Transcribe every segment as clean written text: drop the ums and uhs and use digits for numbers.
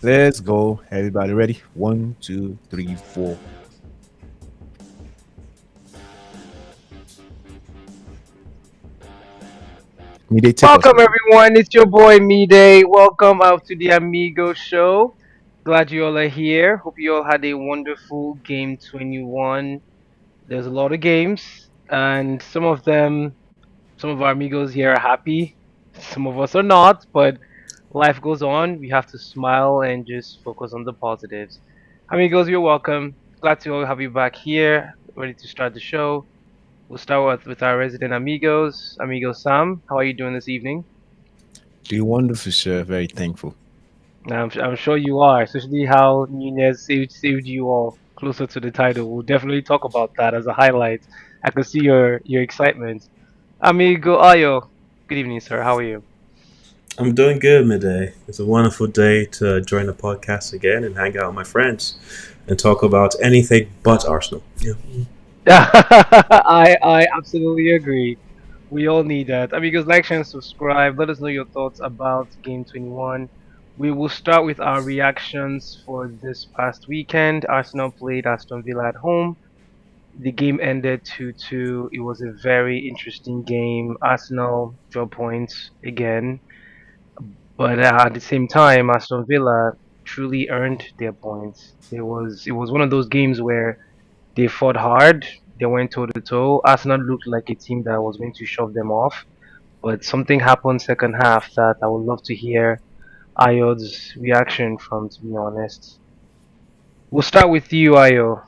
Let's go. Everybody ready? One, two, three, four. Me, they take us. Welcome everyone, it's your boy Day. Welcome out to the Amigos show. Glad you all are here. Hope you all had a wonderful game 21. There's a lot of games, and some of our amigos here are happy. Some of us are not, but life goes on. We have to smile and just focus on the positives. Amigos, you're welcome. Glad to all have you back here, ready to start the show. We'll start with our resident amigos. Amigo Sam, how are you doing this evening? Doing wonderful, sir. Very thankful. I'm sure you are, especially how Nunez saved you all closer to the title. We'll definitely talk about that as a highlight. I can see your excitement. Amigo Ayo, good evening, sir. How are you? I'm doing good, midday. It's a wonderful day to join the podcast again and hang out with my friends and talk about anything but Arsenal. Yeah. I absolutely agree. We all need that. Amigos, like, share, and subscribe. Let us know your thoughts about Game 21. We will start with our reactions for this past weekend. Arsenal played Aston Villa at home. The game ended 2-2. It was a very interesting game. Arsenal draw points again, but at the same time, Aston Villa truly earned their points. It was one of those games where they fought hard. They went toe to toe. Arsenal looked like a team that was going to shove them off, but something happened second half that I would love to hear Ayod's reaction from. To be honest, we'll start with you, Ayo.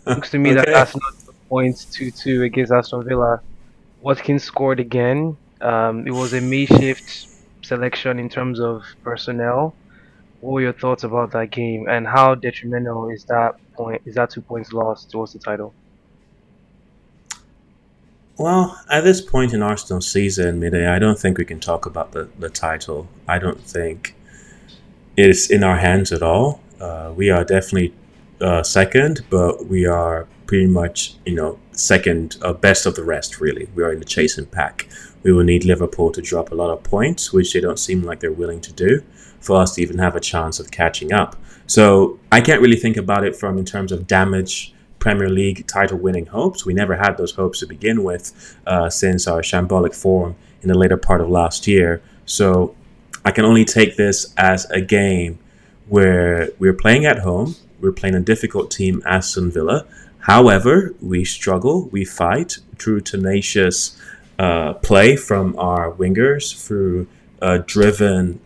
Looks to me that Okay. Arsenal took points 2-2 against Aston Villa. Watkins scored again. It was a makeshift selection in terms of personnel. What were your thoughts about that game, and how detrimental is that point? Is that 2 points lost towards the title? Well, at this point in Arsenal season, midday, I don't think we can talk about the title. I don't think it is in our hands at all. We are definitely second, but we are pretty much, second, best of the rest, really. We are in the chasing pack. We will need Liverpool to drop a lot of points, which they don't seem like they're willing to do, for us to even have a chance of catching up. So I can't really think about it from in terms of damage Premier League title winning hopes. We never had those hopes to begin with since our shambolic form in the later part of last year. So I can only take this as a game where we're playing at home. We're playing a difficult team, Aston Villa. However, we struggle, we fight through tenacious play from our wingers, through driven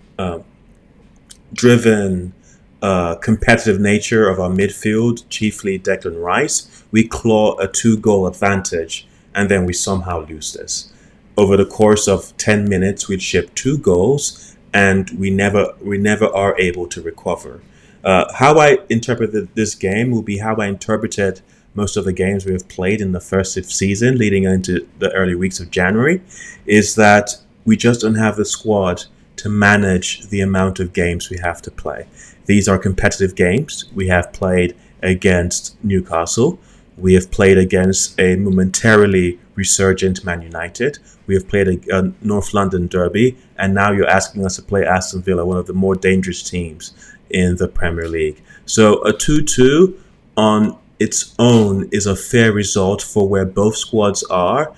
competitive nature of our midfield, chiefly Declan Rice. We claw a two-goal advantage, and then we somehow lose this. Over the course of 10 minutes, we'd ship two goals, and we never are able to recover. How I interpreted this game will be how I interpreted most of the games we have played in the first season, leading into the early weeks of January, is that we just don't have the squad to manage the amount of games we have to play. These are competitive games. We have played against Newcastle. We have played against a momentarily resurgent Man United. We have played a North London derby, and now you're asking us to play Aston Villa, one of the more dangerous teams in the Premier League. So a 2-2 on its own is a fair result for where both squads are,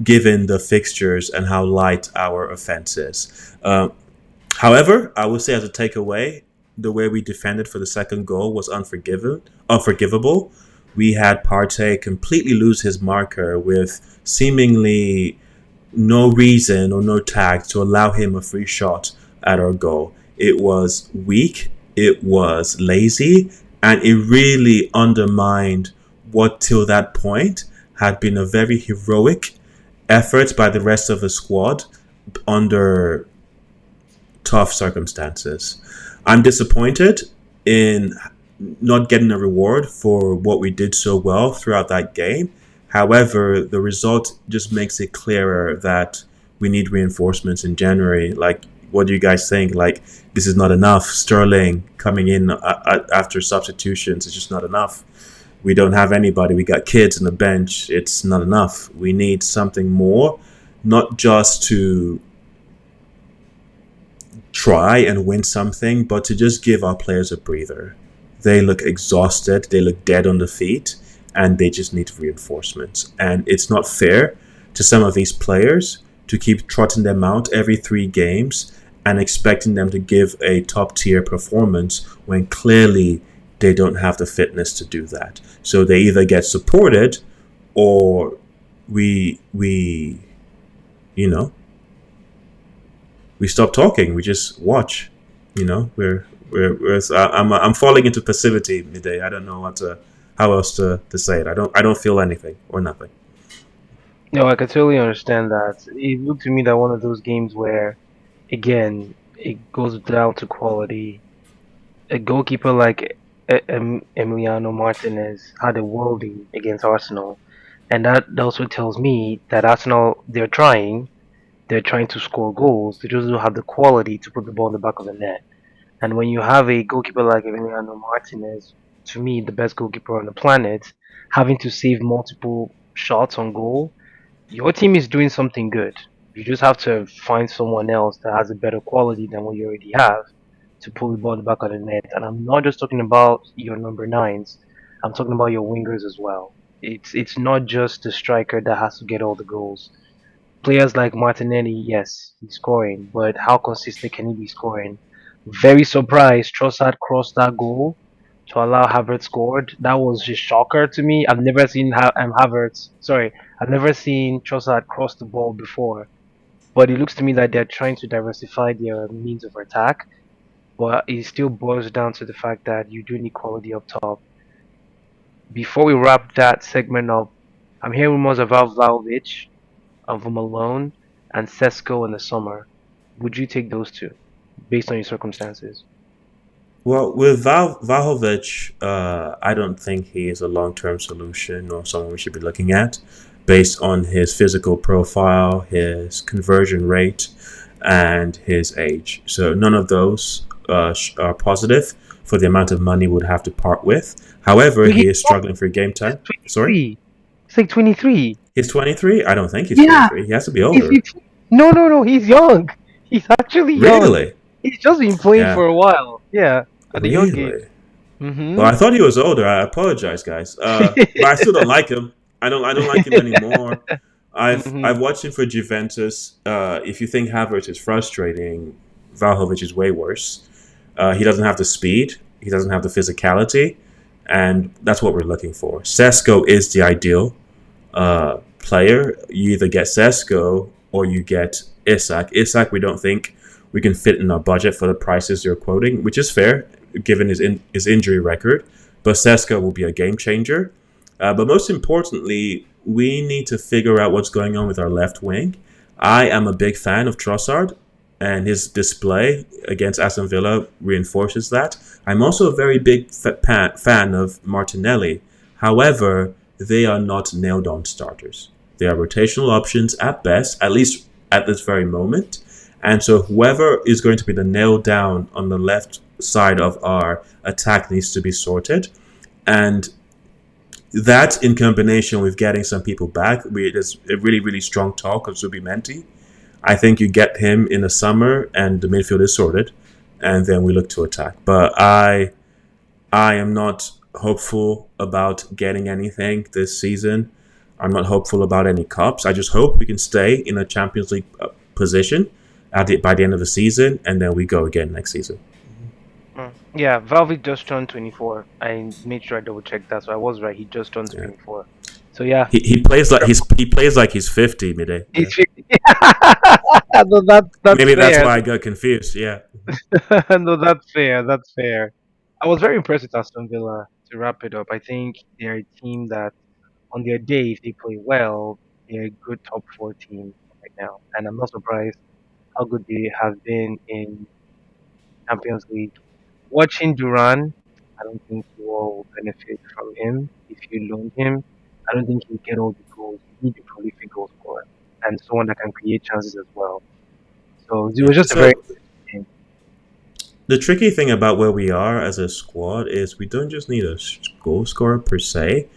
given the fixtures and how light our offense is. However, I would say as a takeaway, the way we defended for the second goal was unforgivable. We had Partey completely lose his marker with seemingly no reason or no tag to allow him a free shot at our goal. It was weak, it was lazy, and it really undermined what till that point had been a very heroic effort by the rest of the squad under tough circumstances. I'm disappointed in not getting a reward for what we did so well throughout that game. However, the result just makes it clearer that we need reinforcements in January. Like, what do you guys think? Like, this is not enough. Sterling coming in after substitutions is just not enough. We don't have anybody. We got kids on the bench. It's not enough. We need something more, not just to try and win something, but to just give our players a breather. They look exhausted, they look dead on the feet, and they just need reinforcements. And it's not fair to some of these players to keep trotting them out every 3 games and expecting them to give a top tier performance when clearly they don't have the fitness to do that. So they either get supported or we you know we stop talking. We just watch. I'm falling into passivity midday. I don't know how else to say it. I don't feel anything or nothing. No, I can totally understand that. It looked to me that one of those games where, again, it goes down to quality. A goalkeeper like Emiliano Martinez had a worldie against Arsenal, and that also tells me that Arsenal they're trying to score goals. They just don't have the quality to put the ball in the back of the net. And when you have a goalkeeper like Emiliano Martinez, to me the best goalkeeper on the planet, having to save multiple shots on goal, your team is doing something good. You just have to find someone else that has a better quality than what you already have to pull the ball in the back of the net. And I'm not just talking about your number nines. I'm talking about your wingers as well. It's not just the striker that has to get all the goals. Players like Martinelli, yes, he's scoring, but how consistent can he be scoring? Very surprised Trossard crossed that goal to allow Havertz scored. That was just shocker to me. I've never seen Havertz. Sorry, I've never seen Trossard cross the ball before. But it looks to me like they're trying to diversify their means of attack. But it still boils down to the fact that you do need quality up top. Before we wrap that segment up, I'm hearing rumors about Vlahovic, of Malone, and Sesko in the summer. Would you take those two, based on your circumstances? Well, with Vlahovic, I don't think he is a long-term solution or someone we should be looking at based on his physical profile, his conversion rate, and his age. So none of those are positive for the amount of money we'd have to part with. However, Wait, he is struggling for game he's time. Sorry? 23. He's like 23. He's 23? I don't think he's Yeah, 23. He has to be he's older. 15. No, no, no. He's young. He's actually young. Really? He's just been playing Yeah. for a while. Yeah, at the young age. Really? Well, Mm-hmm. I thought he was older. I apologize, guys. But I still don't like him. I don't like him anymore. I've Mm-hmm. watched him for Juventus. If you think Havertz is frustrating, Vlahovic is way worse. He doesn't have the speed. He doesn't have the physicality, and that's what we're looking for. Sesko is the ideal player. You either get Sesko or you get Isak. Isak, we don't think we can fit in our budget for the prices you're quoting, which is fair given his injury record. But Sesko will be a game changer. But most importantly, we need to figure out what's going on with our left wing. I am a big fan of Trossard, and his display against Aston Villa reinforces that. I'm also a very big fan of Martinelli. However, they are not nailed-on starters. They are rotational options at best, at least at this very moment. And so whoever is going to be the nail down on the left side of our attack needs to be sorted. And that in combination with getting some people back, there's a really, really strong talk of Zubimendi. I think you get him in the summer and the midfield is sorted, and then we look to attack. But I am not hopeful about getting anything this season. I'm not hopeful about any cups. I just hope we can stay in a Champions League position by the end of the season, and then we go again next season. Yeah, Valvik just turned 24. I made sure I double checked that, so I was right. He just turned Yeah. 24. So yeah, He plays like he's 50, Midday. Yeah. he's 50. No, that's Maybe that's fair. why I got confused. Yeah. No, that's fair. That's fair. I was very impressed with Aston Villa. To wrap it up, I think they're a team that, on their day, if they play well, they're a good top four team right now. And I'm not surprised how good they have been in Champions League. Watching Duran, I don't think you will benefit from him if you loan him. I don't think he'll get all the goals. You need a prolific goal scorer and someone that can create chances as well. So it Yeah. was just a very So good game. the tricky thing about where we are as a squad is we don't just need a goal scorer per se.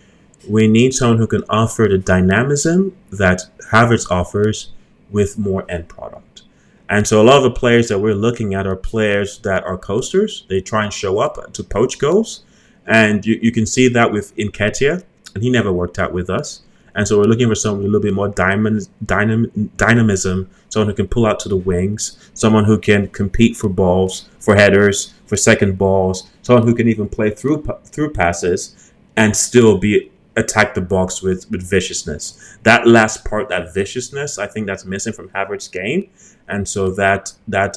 We need someone who can offer the dynamism that Havertz offers with more end product. And so a lot of the players that we're looking at are players that are coasters. They try and show up to poach goals. And you can see that with Nketiah, and he never worked out with us. And so we're looking for someone with a little bit more dynamism, someone who can pull out to the wings, someone who can compete for balls, for headers, for second balls, someone who can even play through passes and still be attack the box with viciousness. That last part, that viciousness, I think that's missing from Havertz's game, and so that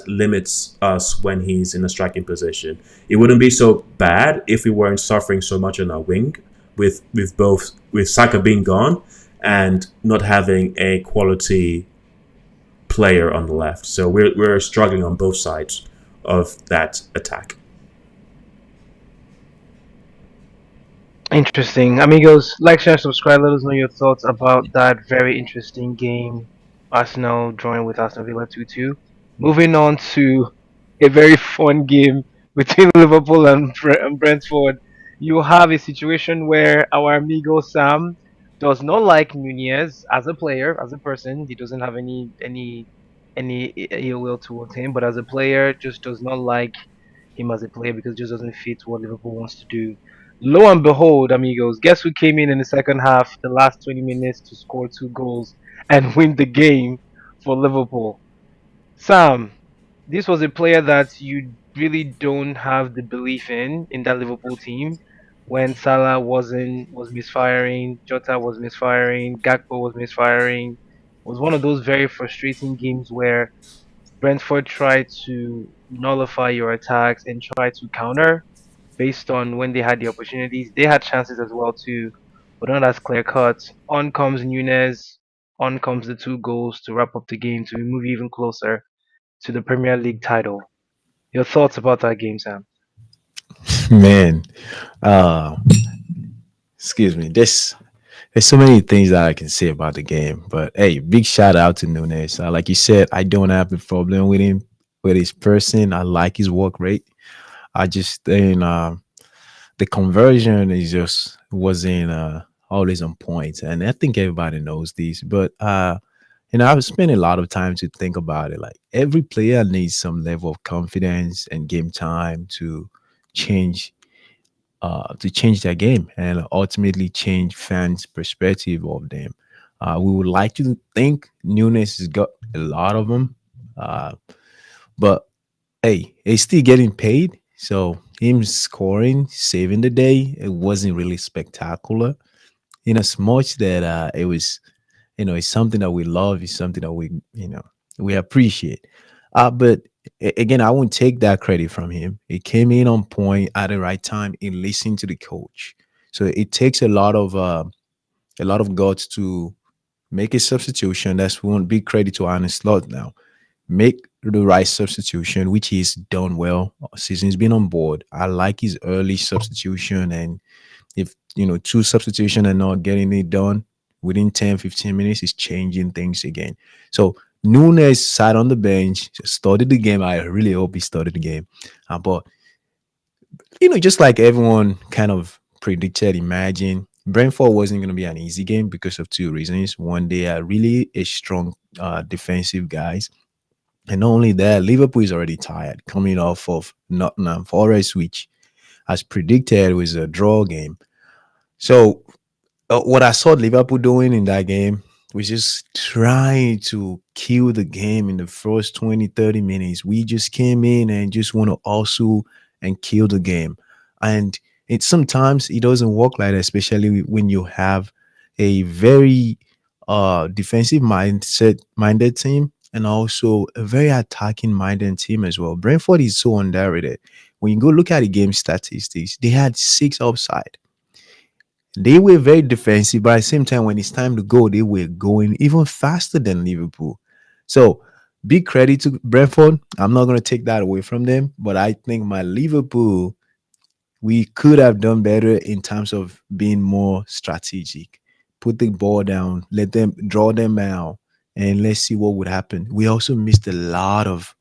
limits us when he's in a striking position. It wouldn't be so bad if we weren't suffering so much on our wing, with Saka being gone and not having a quality player on the left. So we're struggling on both sides of that attack. Interesting. Amigos, like, share, subscribe. Let us know your thoughts about that very interesting game. Arsenal drawing with Aston Villa 2-2. Moving on to a very fun game between Liverpool and Brentford. You have a situation where our amigo Sam does not like Nunez as a player, as a person. He doesn't have any ill will towards him, but as a player, just does not like him as a player because it just doesn't fit what Liverpool wants to do. Lo and behold, amigos, guess who came in the second half, the last 20 minutes to score two goals and win the game for Liverpool? Sam, this was a player that you really don't have the belief in that Liverpool team. When Salah was misfiring, Jota was misfiring, Gakpo was misfiring. It was one of those very frustrating games where Brentford tried to nullify your attacks and try to counter based on when they had the opportunities. They had chances as well too, but not as clear cut. On comes Nunez, on comes the two goals to wrap up the game to move even closer to the Premier League title. Your thoughts about that game, Sam? Man, uh, excuse me. There's so many things that I can say about the game, but hey, big shout out to Nunez. Like you said, I don't have a problem with him, with his person. I like his work rate. I just think the conversion is just wasn't always on point, and I think everybody knows this. But I've spent a lot of time to think about it. Like every player needs some level of confidence and game time change to change their game and ultimately change fans' perspective of them. We would like to think Nunes has got a lot of them, uh, but hey, he's still getting paid. So him scoring, saving the day, it wasn't really spectacular. In as much that it was, it's something that we love, it's something that we appreciate. But again, I won't take that credit from him. He came in on point at the right time and listened to the coach. So it takes a lot of guts to make a substitution. That's one big credit to Arne Slot now. Make the right substitution, which he's done well since he's been on board. I like his early substitution, and if two substitution and not getting it done within 10-15 minutes is changing things again. So Nunes sat on the bench, started the game. I really hope he started the game. But just like everyone kind of predicted, imagine Brentford wasn't going to be an easy game because of two reasons. One, they are really a strong defensive guys, and not only that, Liverpool is already tired coming off of Nottingham Forest, which, as predicted, was a draw game. So what I saw Liverpool doing in that game was just trying to kill the game in the first 20-30 minutes. We just came in and just want to also and kill the game. And sometimes it doesn't work like that, especially when you have a very defensive minded team and also a very attacking minded team as well. Brentford is so underrated. When you go look at the game statistics, they had six offside. They were very defensive, but at the same time, when it's time to go, they were going even faster than Liverpool. So, big credit to Brentford. I'm not going to take that away from them, but I think my Liverpool, we could have done better in terms of being more strategic. Put the ball down, let them draw them out, and let's see what would happen. We also missed a lot of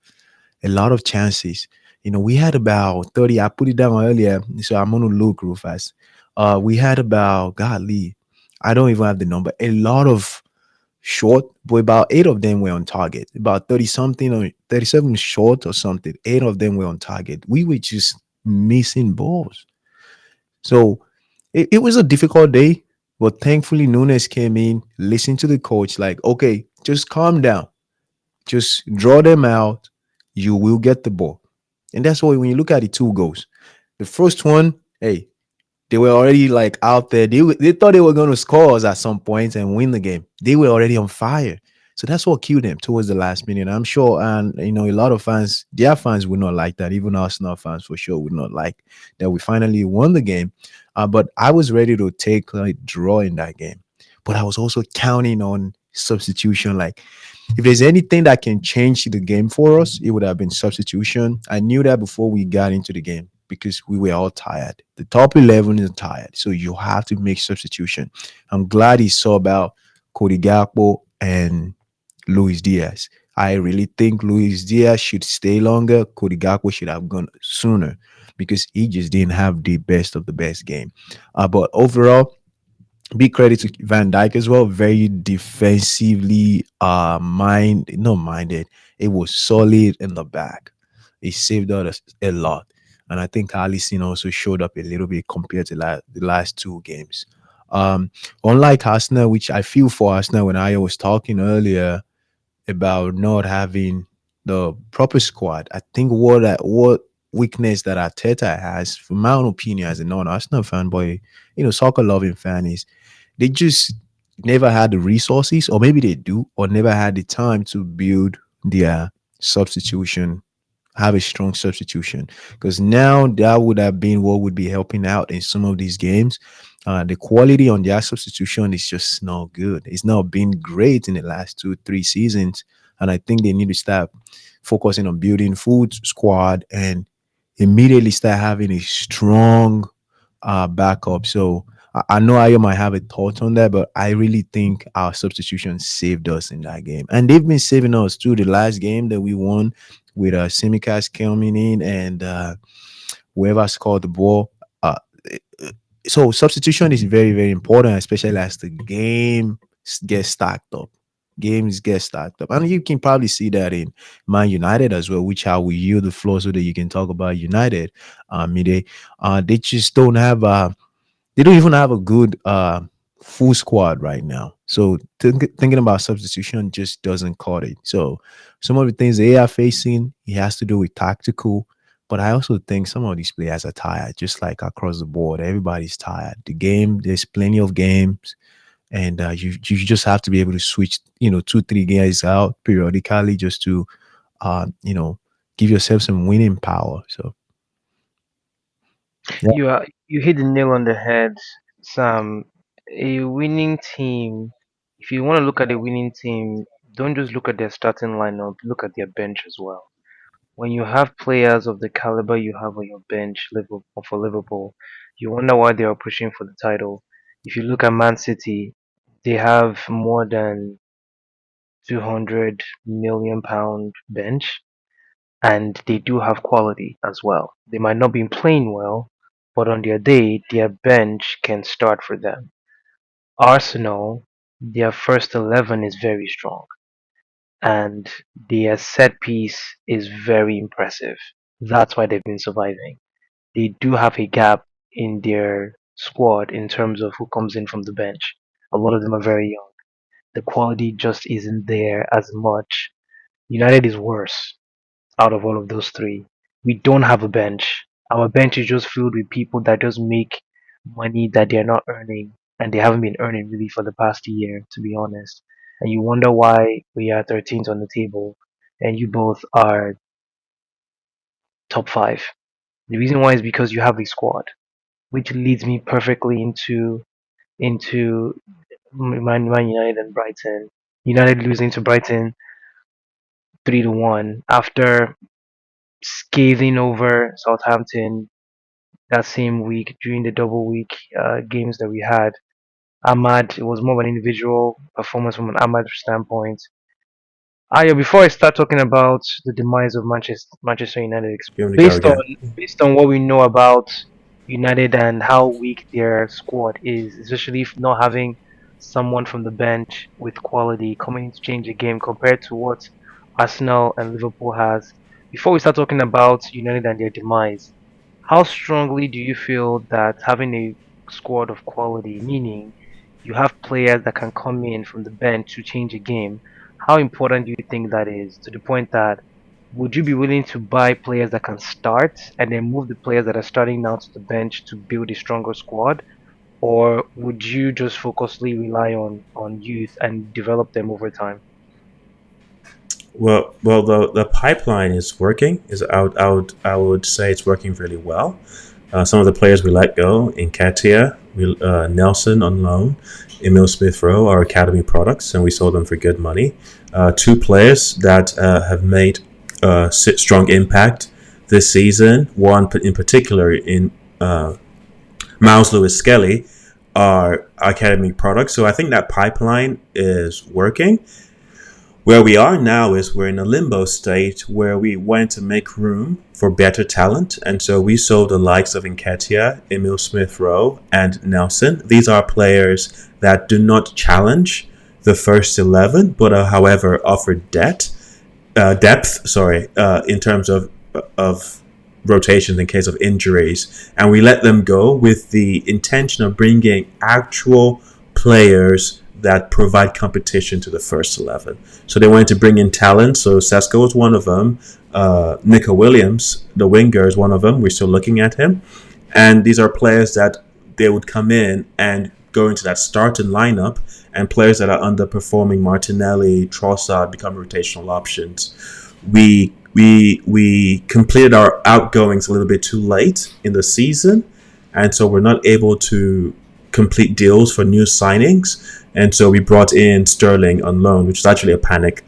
chances. We had about 30. I put it down earlier, so I'm gonna look real fast. We had about, godly, I don't even have the number. A lot of short, but about eight of them were on target. About 30 something or 37 short or something. Eight of them were on target. We were just missing balls. So it was a difficult day, but thankfully Nunez came in, listened to the coach, like, okay, just calm down. Just draw them out. You will get the ball. And that's why when you look at the two goals, the first one, hey, they were already like out there. They thought they were going to score us at some point and win the game. They were already on fire. So that's what killed them towards the last minute. I'm sure, and a lot of fans, their fans would not like that. Even Arsenal fans for sure would not like that we finally won the game. But I was ready to take like draw in that game. But I was also counting on substitution. Like if there's anything that can change the game for us, it would have been substitution. I knew that before we got into the game because we were all tired. The top 11 is tired, so you have to make substitution. I'm glad he saw about Cody Gakpo and Luis Diaz. I really think Luis Diaz should stay longer. Cody Gakpo should have gone sooner because he just didn't have the best of the best game. But overall, big credit to Van Dyke as well. Very defensively not minded. It was solid in the back. He saved us a lot. And I think Allison also showed up a little bit compared to the last two games. Um, Unlike Arsenal, which I feel for Arsenal when I was talking earlier about not having the proper squad. I think what weakness that Arteta has, from my own opinion as a non-Arsenal fan, boy, soccer loving fan, is they just never had the resources, or maybe they do, or never had the time to build their substitution, have a strong substitution. Because now that would have been what would be helping out in some of these games. The quality on their substitution is just not good. It's not been great in the last 2, 3 seasons. And I think they need to start focusing on building food squad and immediately start having a strong backup. So I know I might have a thought on that, but I really think our substitution saved us in that game, and they've been saving us too. The last game that we won with Simicast coming in and whoever scored the ball. Uh, so substitution is very very important, especially as the game gets stacked up. Games get stacked up, and you can probably see that in Man United as well, which how we yield the floor so that you can talk about United. They just don't have they don't even have a good full squad right now. So thinking about substitution just doesn't cut it. So some of the things they are facing, it has to do with tactical. But I also think some of these players are tired, just like across the board. Everybody's tired. The game, there's plenty of games, and you just have to be able to switch, 2, 3 guys out periodically just to, uh, you know, give yourself some winning power. So yeah, You hit the nail on the head, Sam. A winning team. If you want to look at a winning team, don't just look at their starting lineup. Look at their bench as well. When you have players of the caliber you have on your bench, Liverpool for Liverpool, you wonder why they are pushing for the title. If you look at Man City, they have more than 200 million pound bench, and they do have quality as well. They might not be playing well, but on their day, their bench can start for them. Arsenal, their first 11 is very strong, and their set piece is very impressive. That's why they've been surviving. They do have a gap in their squad in terms of who comes in from the bench. A lot of them are very young. The quality just isn't there as much. United is worse out of all of those three. We don't have a bench. Our bench is just filled with people that just make money that they're not earning, and they haven't been earning really for the past year, to be honest. And you wonder why we are 13th on the table, and you both are top five. The reason why is because you have a squad, which leads me perfectly into Man United and Brighton. United losing to Brighton 3-1 after scathing over Southampton that same week during the double week games that we had. Ahmad, it was more of an individual performance from an Ahmad standpoint. Ayo, before I start talking about the demise of Manchester United, You want me to go based on again? based on what we know about United and how weak their squad is, especially if not having someone from the bench with quality coming in to change the game compared to what Arsenal and Liverpool has. Before we start talking about United and their demise, how strongly do you feel that having a squad of quality, meaning you have players that can come in from the bench to change a game, how important do you think that is to the point that would you be willing to buy players that can start and then move the players that are starting now to the bench to build a stronger squad? Or would you just focusly rely on youth and develop them over time? Well, the pipeline is working. I would say it's working really well. Some of the players we let go, Nketiah, Nelson on loan, Emil Smith Rowe, are academy products, and we sold them for good money. Two players that have made strong impact this season. One in particular in Miles Lewis Skelly are academy products. So I think that pipeline is working. Where we are now is we're in a limbo state where we want to make room for better talent. And so we sold the likes of Nketiah, Emil Smith Rowe, and Nelson. These are players that do not challenge the first 11, but however, offer depth, in terms of rotations in case of injuries, and we let them go with the intention of bringing actual players that provide competition to the first 11. So they wanted to bring in talent. So Sesko was one of them. Nico Williams, the winger, is one of them. We're still looking at him. And these are players that they would come in and go into that starting lineup, and players that are underperforming, Martinelli, Trossard, become rotational options. We completed our outgoings a little bit too late in the season, and so we're not able to complete deals for new signings. And so we brought in Sterling on loan, which is actually a panic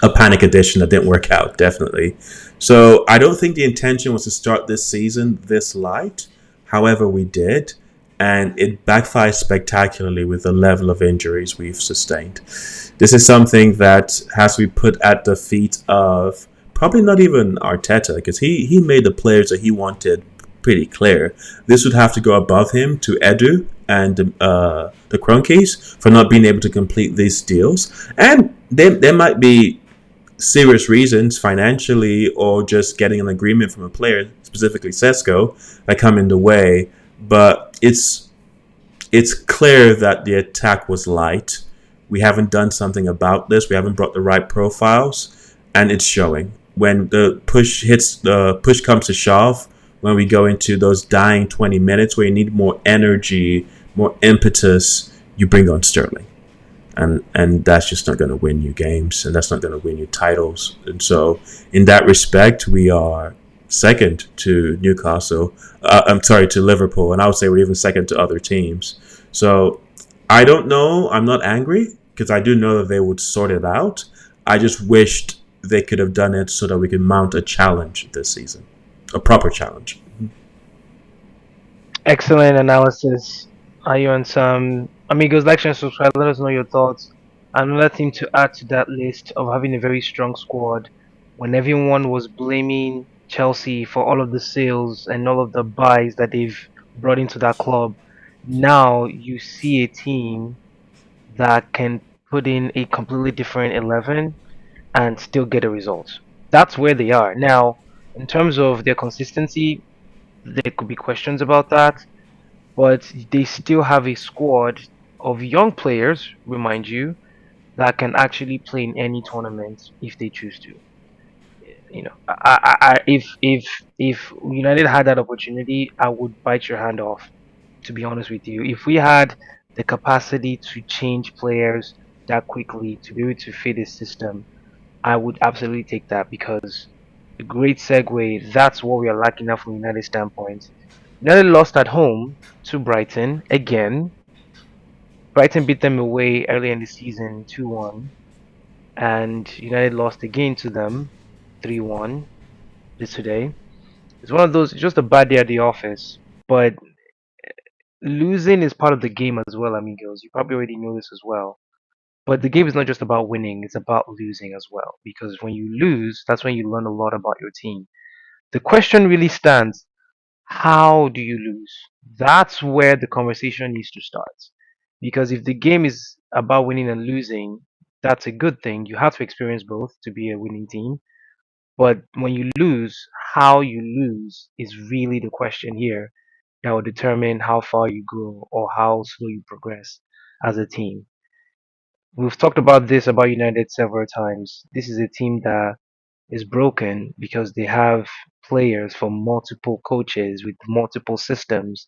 edition that didn't work out, definitely. So I don't think the intention was to start this season this light. However, we did, and it backfired spectacularly with the level of injuries we've sustained. This is something that has to be put at the feet of probably not even Arteta, because he made the players that he wanted pretty clear. This would have to go above him to Edu and the Cronkies for not being able to complete these deals. And there might be serious reasons financially or just getting an agreement from a player, specifically Sesko, that come in the way. But it's clear that the attack was light. We haven't done something about this. We haven't brought the right profiles, and it's showing. When the push comes to shove, when we go into those dying 20 minutes where you need more energy, more impetus, you bring on Sterling. And that's just not going to win you games, and that's not going to win you titles. And so, in that respect, we are second to Newcastle. I'm sorry, to Liverpool, and I would say we're even second to other teams. So I don't know. I'm not angry because I do know that they would sort it out. I just wished they could have done it so that we could mount a challenge this season, a proper challenge. Excellent analysis. Are you on some amigos? Like and subscribe. Let us know your thoughts. Another thing to add to that list of having a very strong squad, when everyone was blaming Chelsea for all of the sales and all of the buys that they've brought into that club, now you see a team that can put in a completely different 11 and still get a result. That's where they are. Now, in terms of their consistency, there could be questions about that, but they still have a squad of young players, remind you, that can actually play in any tournament if they choose to. You know, if United had that opportunity, I would bite your hand off. To be honest with you, if we had the capacity to change players that quickly to be able to fit a system, I would absolutely take that because a great segue. That's what we are lacking now from United standpoint. United lost at home to Brighton again. Brighton beat them away early in the season 2-1, and United lost again to them 3-1 this today. It's one of those, it's just a bad day at the office, but losing is part of the game as well, amigos. You probably already know this as well. But the game is not just about winning, it's about losing as well. Because when you lose, that's when you learn a lot about your team. The question really stands, how do you lose? That's where the conversation needs to start. Because if the game is about winning and losing, that's a good thing. You have to experience both to be a winning team. But when you lose, how you lose is really the question here that will determine how far you go or how slow you progress as a team. We've talked about this about United several times. This is a team that is broken because they have players from multiple coaches with multiple systems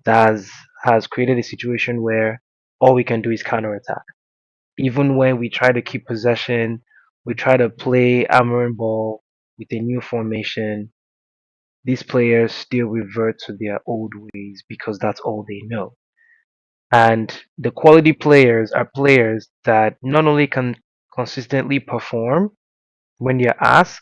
that has created a situation where all we can do is counterattack. Even when we try to keep possession, we try to play Amorim ball with a new formation, these players still revert to their old ways because that's all they know. And the quality players are players that not only can consistently perform when they're asked,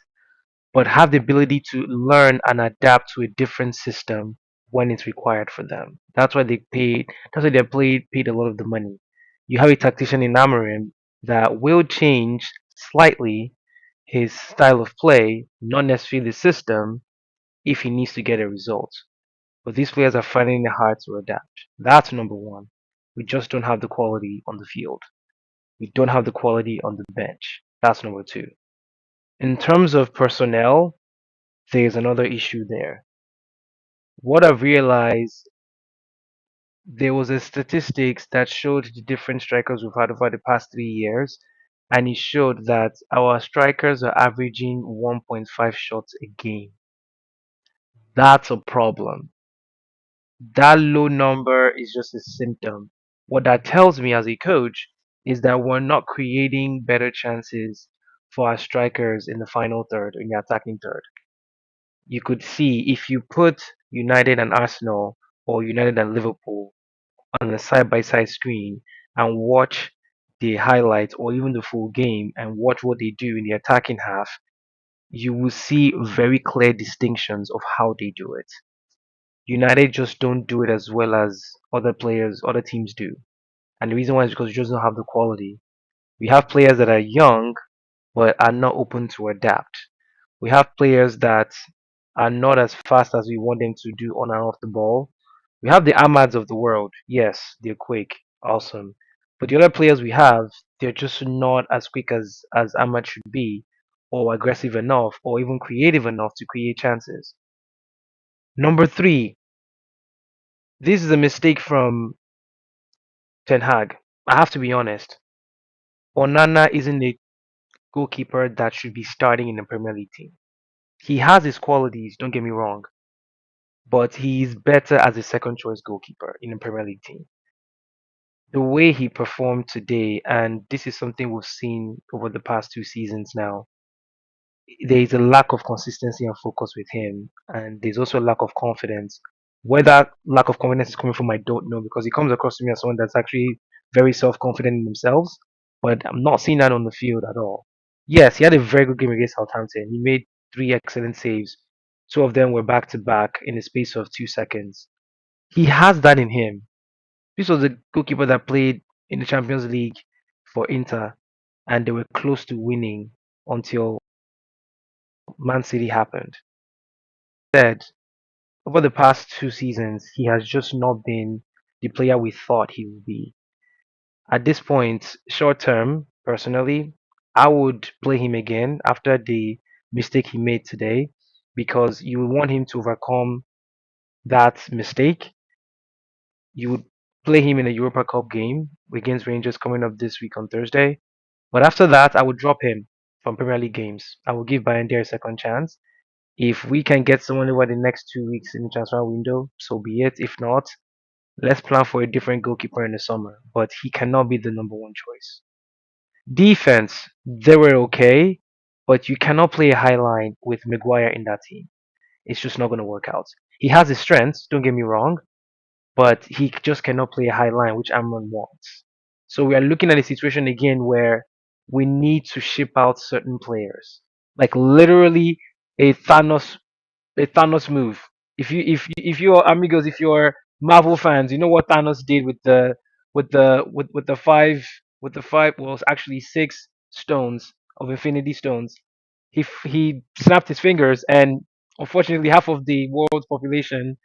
but have the ability to learn and adapt to a different system when it's required for them. That's why they're paid a lot of the money. You have a tactician in Amorim that will change slightly his style of play, not necessarily the system, if he needs to get a result. But these players are finding it hard to adapt. That's number one. We just don't have the quality on the field. We don't have the quality on the bench. That's number two. In terms of personnel, there's another issue there. What I've realized, there was a statistics that showed the different strikers we've had over the past 3 years, and it showed that our strikers are averaging 1.5 shots a game. That's a problem. That low number is just a symptom. What that tells me as a coach is that we're not creating better chances for our strikers in the final third, in the attacking third. You could see if you put United and Arsenal or United and Liverpool on a side by side screen and watch the highlights or even the full game and watch what they do in the attacking half, you will see very clear distinctions of how they do it. United just don't do it as well as other teams do. And the reason why is because we just don't have the quality. We have players that are young but are not open to adapt. We have players that are not as fast as we want them to do on and off the ball. We have the Amads of the world. Yes, they're quick, awesome. But the other players we have, they're just not as quick as Ahmad should be, or aggressive enough, or even creative enough to create chances. Number three, this is a mistake from Ten Hag. I have to be honest. Onana isn't a goalkeeper that should be starting in the Premier League team. He has his qualities, don't get me wrong, but he's better as a second choice goalkeeper in the Premier League team. The way he performed today, and this is something we've seen over the past 2 seasons now, there is a lack of consistency and focus with him, and there's also a lack of confidence. Where that lack of confidence is coming from, I don't know, because he comes across to me as someone that's actually very self confident in themselves, but I'm not seeing that on the field at all. Yes, he had a very good game against Southampton. He made three excellent saves. Two of them were back to back in the space of 2 seconds. He has that in him. This was a goalkeeper that played in the Champions League for Inter, and they were close to winning until Man City happened. Said over the past 2 seasons, he has just not been the player we thought he would be. At this point, short term, personally, I would play him again after the mistake he made today because you would want him to overcome that mistake. You would play him in a Europa Cup game against Rangers coming up this week on Thursday. But after that, I would drop him from Premier League games. I will give Bayern a second chance. If we can get someone over the next 2 weeks in the transfer window, so be it. If not, let's plan for a different goalkeeper in the summer. But he cannot be the number one choice. Defense, they were okay, but you cannot play a high line with Maguire in that team. It's just not going to work out. He has his strengths, don't get me wrong, but he just cannot play a high line, which Amron wants. So we are looking at a situation again where we need to ship out certain players, like literally a Thanos a Thanos move. If you're amigos, if you're Marvel fans, you know what Thanos did with the five well it's actually 6 stones of Infinity Stones. He snapped his fingers and unfortunately half of the world's population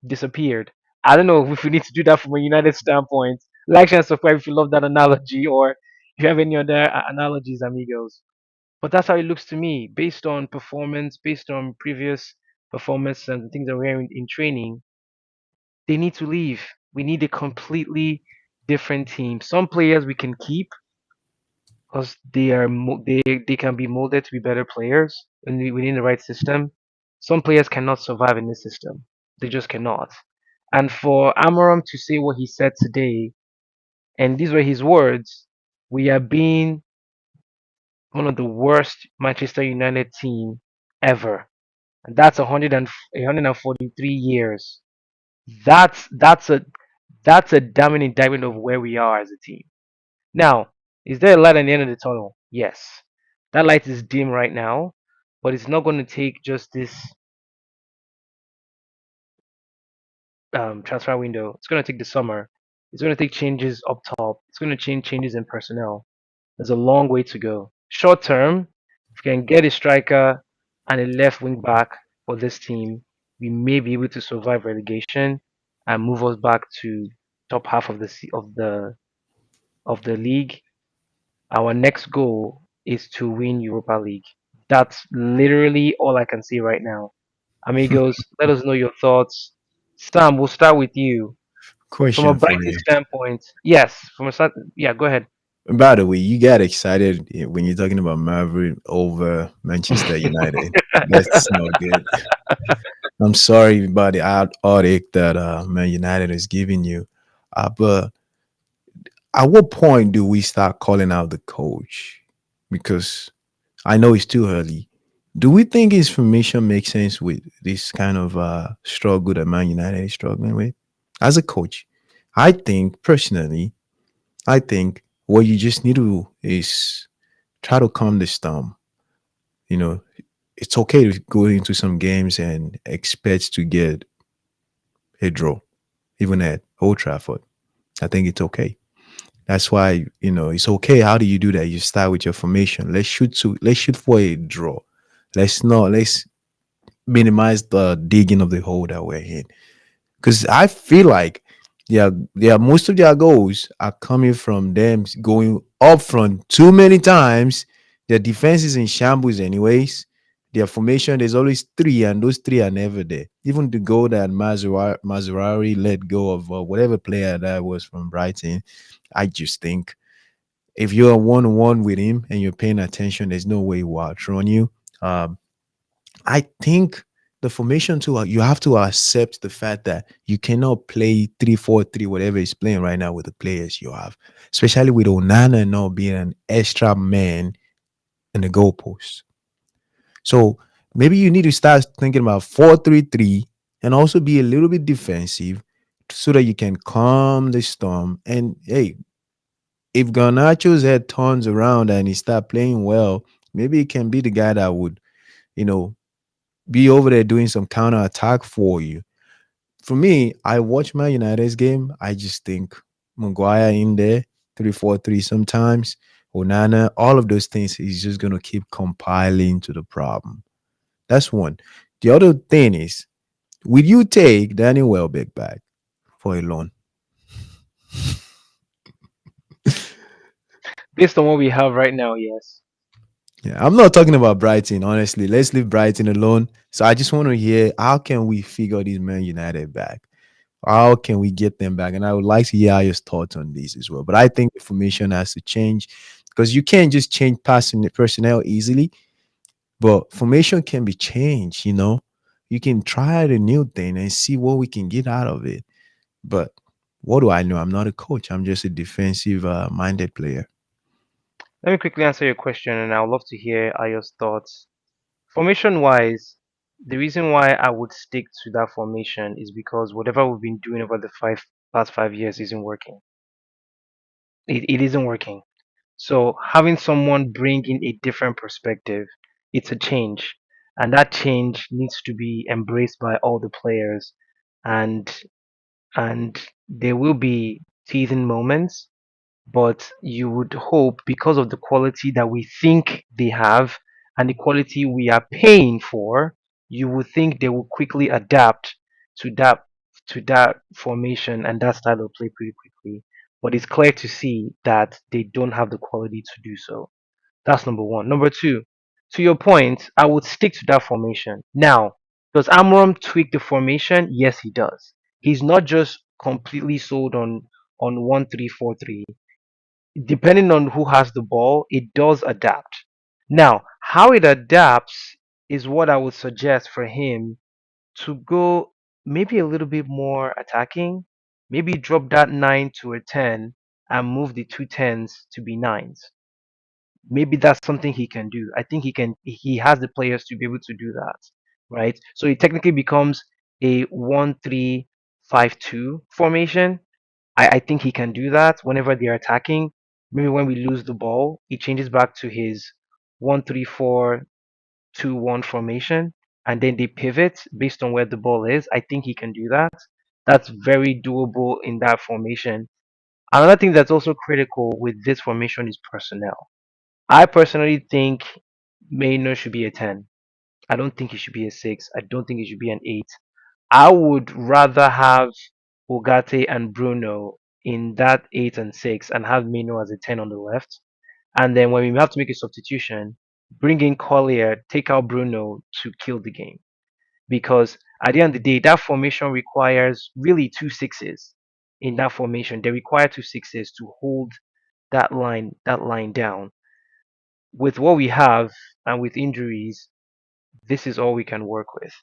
disappeared. I don't know if we need to do that from a United standpoint, Like and subscribe if you love that analogy, or if you have any other analogies, amigos. But that's how it looks to me, based on performance, based on previous performance and the things that we're in training. They need to leave. We need a completely different team. Some players we can keep because they can be molded to be better players within the right system. Some players cannot survive in this system. They just cannot. And for Amorim to say what he said today, and these were his words, we are being one of the worst Manchester United team ever. And that's 143 years. That's a damning indictment of where we are as a team. Now, is there a light at the end of the tunnel? Yes. That light is dim right now, but it's not going to take just this transfer window. It's going to take the summer. It's going to take changes up top. It's going to changes in personnel. There's a long way to go. Short term, if we can get a striker and a left wing back for this team, we may be able to survive relegation and move us back to top half of the league. Our next goal is to win Europa League. That's literally all I can say right now. Amigos, let us know your thoughts. Sam, we'll start with you. From a Question for Brighton you. standpoint, yes. From a start, yeah, go ahead. By the way, you got excited when you're talking about Maverick over Manchester United. That's no good. I'm sorry about the heartache that Man United is giving you. But at what point do we start calling out the coach? Because I know it's too early. Do we think his formation makes sense with this kind of struggle that Man United is struggling with? As a coach, I think personally, I think what you just need to do is try to calm the storm. You know, it's okay to go into some games and expect to get a draw, even at Old Trafford. I think it's okay. That's why it's okay. How do you do that? You start with your formation. Let's shoot for a draw. Let's minimize the digging of the hole that we're in. Because I feel like most of their goals are coming from them going up front too many times. Their defense is in shambles anyways. Their formation, there's always three, and those three are never there. Even the goal that Mazurari let go of whatever player that was from Brighton, I just think if you're one on one with him and you're paying attention, there's no way he will outrun you. Um, I think the formation too, you have to accept the fact that you cannot play 3-4-3, whatever is playing right now with the players you have, especially with Onana not being an extra man in the goalpost. So maybe you need to start thinking about 4-3-3 and also be a little bit defensive so that you can calm the storm. And hey, if Garnacho's head turns around and he start playing well, maybe he can be the guy that would, you know, be over there doing some counter attack for you. For me, I watch my United's game. I just think Maguire in there, 3-4-3 sometimes, Onana, all of those things, he's just gonna keep compiling to the problem. That's one. The other thing is, will you take Danny Welbeck back for a loan? Based on what we have right now, yes. Yeah, I'm not talking about Brighton, honestly. Let's leave Brighton alone. So I just want to hear how can we figure these Man United back? How can we get them back? And I would like to hear your thoughts on this as well. But I think the formation has to change because you can't just change passing personnel easily, but formation can be changed. You can try the new thing and see what we can get out of it. But what do I know? I'm not a coach. I'm just a defensive minded player. Let me quickly answer your question, and I would love to hear Ayo's thoughts. Formation wise, the reason why I would stick to that formation is because whatever we've been doing over the past 5 years isn't working. It isn't working. So having someone bring in a different perspective, it's a change, and that change needs to be embraced by all the players, and and there will be teething moments, but you would hope because of the quality that we think they have and the quality we are paying for, you would think they will quickly adapt to that formation and that style of play pretty quickly. but it's clear to see that they don't have the quality to do so. That's number one. Number two, to your point, I would stick to that formation. Now, does Amorim tweak the formation? Yes, he does. He's not just completely sold on 1-3-4-3. Depending on who has the ball, it does adapt. Now, how it adapts is what I would suggest for him to go maybe a little bit more attacking, maybe drop that 9 to a 10 and move the two tens to be nines. Maybe that's something he can do. I think he has the players to be able to do that, right? So it technically becomes a 1-3-5-2 formation. I think he can do that whenever they're attacking. Maybe when we lose the ball, he changes back to his 1-3-4-2-1 formation, and then they pivot based on where the ball is. I think he can do that. That's very doable in that formation. Another thing that's also critical with this formation is personnel. I personally think Maino should be a 10. I don't think he should be a 6. I don't think he should be an 8. I would rather have Ugarte and Bruno in that 8 and 6 and have Maino as a 10 on the left. And then when we have to make a substitution, bring in Collier, take out Bruno to kill the game. Because at the end of the day, that formation requires really two sixes in that formation. They require two sixes to hold that line down. With what we have and with injuries, this is all we can work with.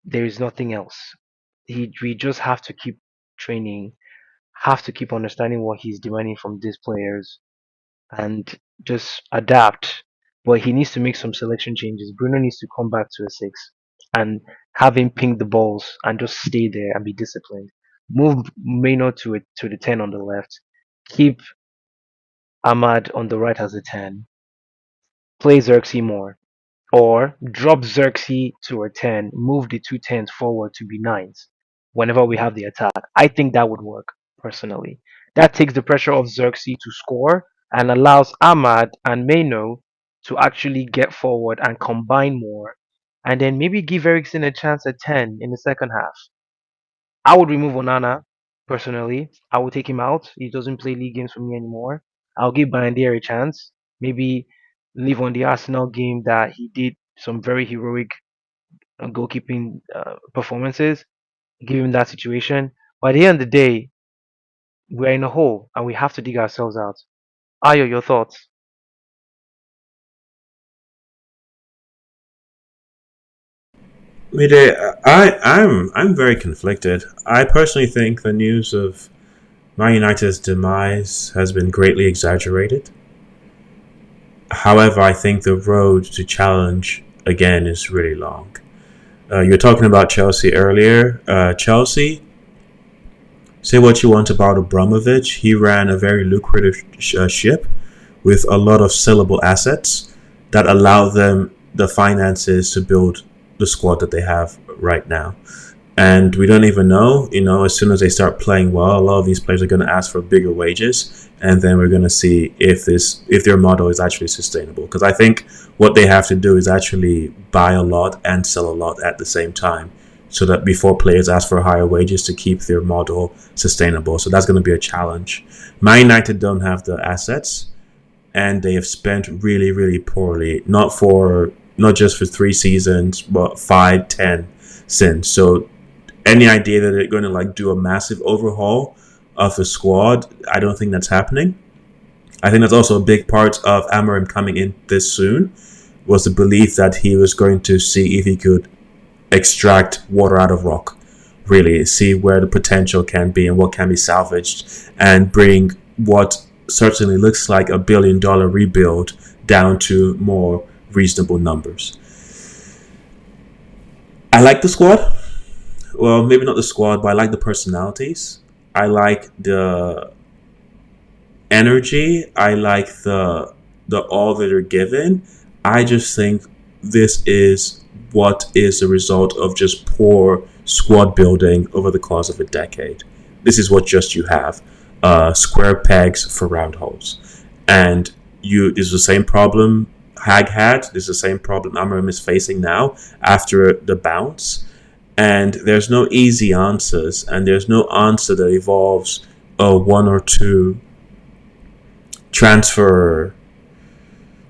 There is nothing else. We just have to keep training, have to keep understanding what he's demanding from these players, and just adapt. But he needs to make some selection changes. Bruno needs to come back to a 6 and have him ping the balls and just stay there and be disciplined. Move Maino to the 10 on the left. Keep Ahmad on the right as a 10. Play Xerxes more. Or drop Xerxes to a 10, move the two tens forward to be nines whenever we have the attack. I think that would work personally. That takes the pressure off Xerxes to score and allows Ahmad and Maino to actually get forward and combine more, and then maybe give Ericsson a chance at 10 in the second half. I would remove Onana personally. I would take him out. He doesn't play league games for me anymore. I'll give Bandier a chance. Maybe leave on the Arsenal game that he did some very heroic goalkeeping performances. Give him that situation. But at the end of the day, we're in a hole and we have to dig ourselves out. Ayo, your thoughts? Mide, I'm very conflicted. I personally think the news of Man United's demise has been greatly exaggerated. However, I think the road to challenge again is really long. You were talking about Chelsea earlier. Chelsea, say what you want about Abramovich, he ran a very lucrative ship with a lot of sellable assets that allowed them the finances to build the squad that they have right now. And we don't even know, as soon as they start playing well, a lot of these players are going to ask for bigger wages, and then we're going to see if their model is actually sustainable. Because I think what they have to do is actually buy a lot and sell a lot at the same time, so that before players ask for higher wages to keep their model sustainable. So that's going to be a challenge. Man United don't have the assets, and they have spent really, really poorly. Not just for 3 seasons, but 5, 10 since. So any idea that they're going to do a massive overhaul of the squad, I don't think that's happening. I think that's also a big part of Amorim coming in this soon, was the belief that he was going to see if he could extract water out of rock, really see where the potential can be and what can be salvaged, and bring what certainly looks like $1 billion rebuild down to more reasonable numbers. I like the squad. Well, maybe not the squad, but I like the personalities. I like the energy. I like the all that are given. I just think this is what is the result of just poor squad building over the course of a decade. This is what just you have. Square pegs for round holes. And this is the same problem Hag had. This is the same problem Amorim is facing now after the bounce. And there's no easy answers, and there's no answer that evolves one or two transfer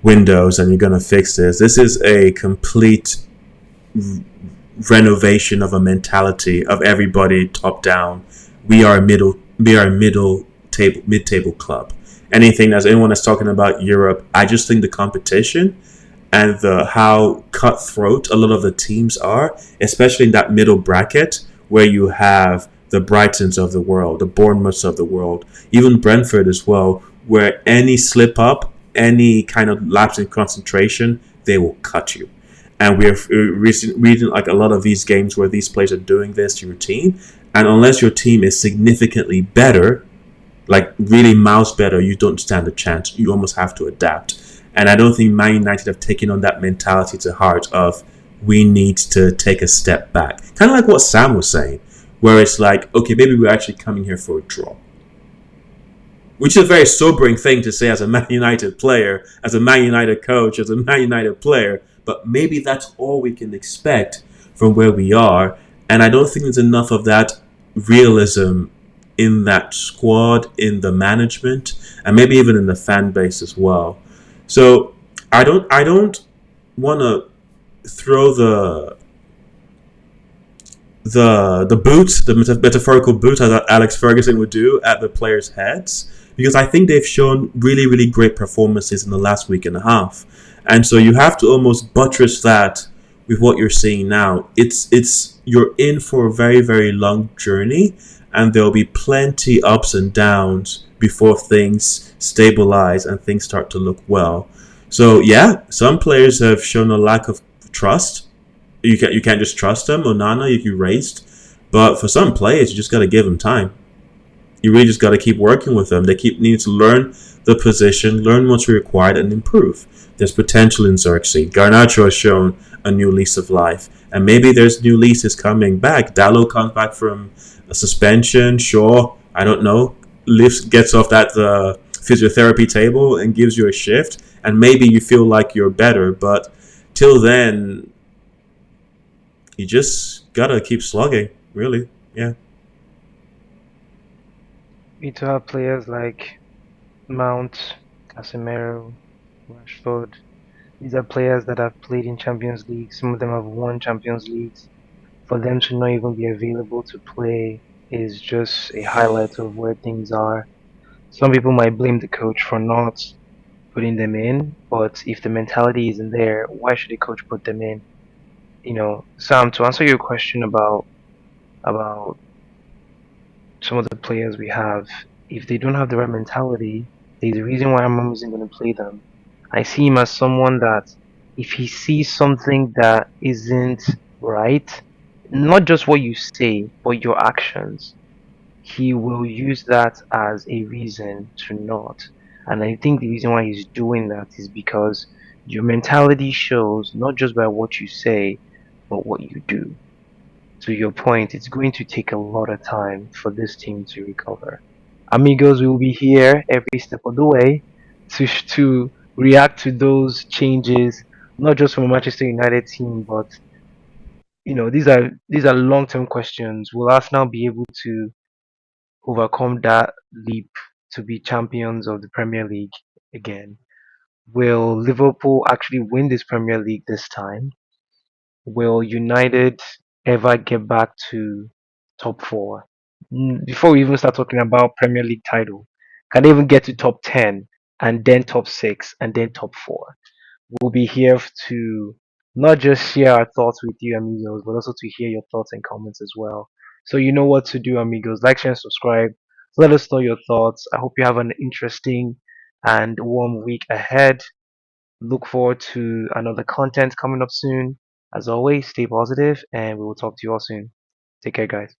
windows and you're going to fix this. This is a complete renovation of a mentality of everybody top down. We are a mid table club. Anything that's anyone that's talking about Europe, I just think the competition and the how cutthroat a lot of the teams are, especially in that middle bracket where you have the Brightons of the world, the Bournemouths of the world, even Brentford as well, where any slip up, any kind of lapse in concentration, they will cut you. And we're reading like a lot of these games where these players are doing this to your team, and unless your team is significantly better, like really miles better, you don't stand a chance. You almost have to adapt. And I don't think Man United have taken on that mentality to heart of we need to take a step back. Kind of like what Sam was saying, where it's like, okay, maybe we're actually coming here for a draw. Which is a very sobering thing to say as a Man United player, as a Man United coach, as a Man United player. But maybe that's all we can expect from where we are. And I don't think there's enough of that realism in that squad, in the management, and maybe even in the fan base as well. So I don't want to throw the boot, the metaphorical boot, as Alex Ferguson would do, at the players' heads, because I think they've shown really, really great performances in the last week and a half, and so you have to almost buttress that with what you're seeing now. It's you're in for a very, very long journey, and there'll be plenty ups and downs before things stabilize and things start to look well. So yeah, some players have shown a lack of trust. You can't just trust them. Onana, you raised, but for some players, you just got to give them time. You really just got to keep working with them. They keep needing to learn the position, learn what's required, and improve. There's potential in Xerxes. Garnacho has shown a new lease of life, and maybe there's new leases coming back. Dallo comes back from a suspension. Sure, I don't know. Lifts gets off that physiotherapy table and gives you a shift, and maybe you feel like you're better. But till then, you just gotta keep slugging, really. Yeah. We to have players like Mount, Casemiro, Rashford. These are players that have played in Champions League. Some of them have won Champions Leagues. For them to not even be available to play is just a highlight of where things are. Some people might blame the coach for not putting them in, but if the mentality isn't there, why should the coach put them in? Sam, to answer your question about some of the players we have, if they don't have the right mentality, there's a reason why Amorim isn't going to play them. I see him as someone that if he sees something that isn't right, not just what you say, but your actions, he will use that as a reason to not. And I think the reason why he's doing that is because your mentality shows not just by what you say, but what you do. To your point, it's going to take a lot of time for this team to recover. Amigos will be here every step of the way to react to those changes, not just from a Manchester United team, but these are long-term questions. Will Arsenal be able to overcome that leap to be champions of the Premier League again? Will Liverpool actually win this Premier League this time? Will United ever get back to top four? Before we even start talking about Premier League title, can they even get to top 10 and then top six and then top four? We'll be here to not just share our thoughts with you, amigos, but also to hear your thoughts and comments as well. So you know what to do, amigos. Like, share, and subscribe. Let us know your thoughts. I hope you have an interesting and warm week ahead. Look forward to another content coming up soon. As always, stay positive, and we will talk to you all soon. Take care, guys.